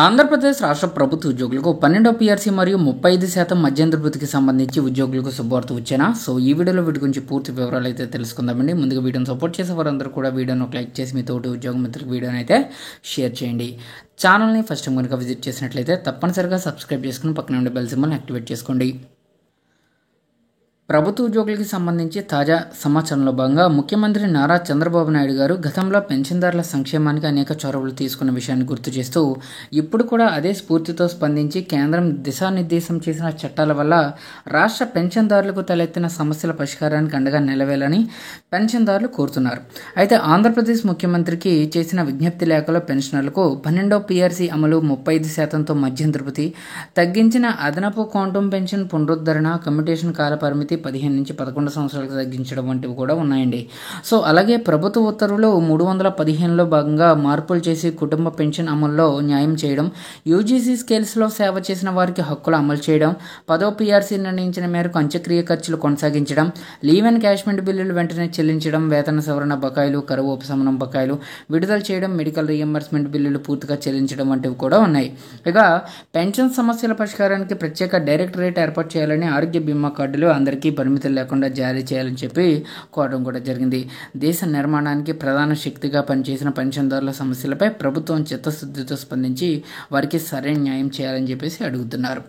ఆంధ్రప్రదేశ్ రాష్ట్ర ప్రభుత్వ ఉద్యోగులకు 12వ పీఆర్సీ మరియు 35% మధ్యంతర భృతికి సంబంధించి ఉద్యోగులకు శుభవార్త వచ్చేనా. సో ఈ వీడియోలో వీటి గురించి పూర్తి వివరాలు అయితే తెలుసుకుందామండి. ముందుగా వీడియోని సపోర్ట్ చేసే వారందరూ కూడా వీడియోను లైక్ చేసి మీ తోటి ఉద్యోగ మిత్రులకు వీడియోని అయితే షేర్ చేయండి. ఛానల్ని ఫస్ట్ టైం కనుక విజిట్ చేసినట్లయితే తప్పనిసరిగా సబ్స్క్రైబ్ చేసుకుని పక్కన ఉండే బెల్ సింబల్ని యాక్టివేట్ చేసుకోండి. ప్రభుత్వ ఉద్యోగులకి సంబంధించి తాజా సమాచారంలో భాగంగా ముఖ్యమంత్రి నారా చంద్రబాబు నాయుడు గారు గతంలో పెన్షన్దారుల సంక్షేమానికి అనేక చొరవలు తీసుకున్న విషయాన్ని గుర్తు చేస్తూ ఇప్పుడు కూడా అదే స్ఫూర్తితో స్పందించి కేంద్రం దిశానిర్దేశం చేసిన చట్టాల వల్ల రాష్ట్ర పెన్షన్దారులకు తలెత్తిన సమస్యల పరిష్కారానికి అండగా నిలవేయాలని పెన్షన్దారులు కోరుతున్నారు. అయితే ఆంధ్రప్రదేశ్ ముఖ్యమంత్రికి చేసిన విజ్ఞప్తి లేఖలో పెన్షనర్లకు 12వ పీఆర్సీ అమలు, 35%తో మధ్యంతర భృతి, తగ్గించిన అదనపు క్వాంటమ్ పెన్షన్ పునరుద్ధరణ, కమ్యూటేషన్ కాల పరిమితి 15 నుంచి 11 సంవత్సరాలకు తగ్గించడం వంటివి కూడా ఉన్నాయండి. సో అలాగే ప్రభుత్వ ఉత్తర్వులు 315లో భాగంగా మార్పులు చేసి కుటుంబ పెన్షన్ అమల్లో న్యాయం చేయడం, యూజీసీ స్కేల్స్లో సేవ చేసిన వారికి హక్కులు అమలు చేయడం, 10వ పీఆర్సీ నిర్ణయించిన మేరకు అంత్యక్రియ ఖర్చులు కొనసాగించడం, లీవ్ అండ్ క్యాష్మెంట్ బిల్లులు వెంటనే చెల్లించడం, వేతన సవరణ బకాయిలు, కరువు ఉపశమనం బకాయిలు విడుదల చేయడం, మెడికల్ రీఎంబర్స్మెంట్ బిల్లులు పూర్తిగా చెల్లించడం వంటివి కూడా ఉన్నాయి. ఇక పెన్షన్ సమస్యల పరిష్కారానికి ప్రత్యేక డైరెక్టరేట్ ఏర్పాటు చేయాలని, ఆరోగ్య బీమా కార్డులు అందరికీ పరిమితులు లేకుండా జారీ చేయాలని చెప్పి కోరడం కూడా జరిగింది. దేశ నిర్మాణానికి ప్రధాన శక్తిగా పనిచేసిన పెన్షన్దారుల సమస్యలపై ప్రభుత్వం చిత్తశుద్ధితో స్పందించి వారికి సరైన న్యాయం చేయాలని చెప్పేసి అడుగుతున్నారు.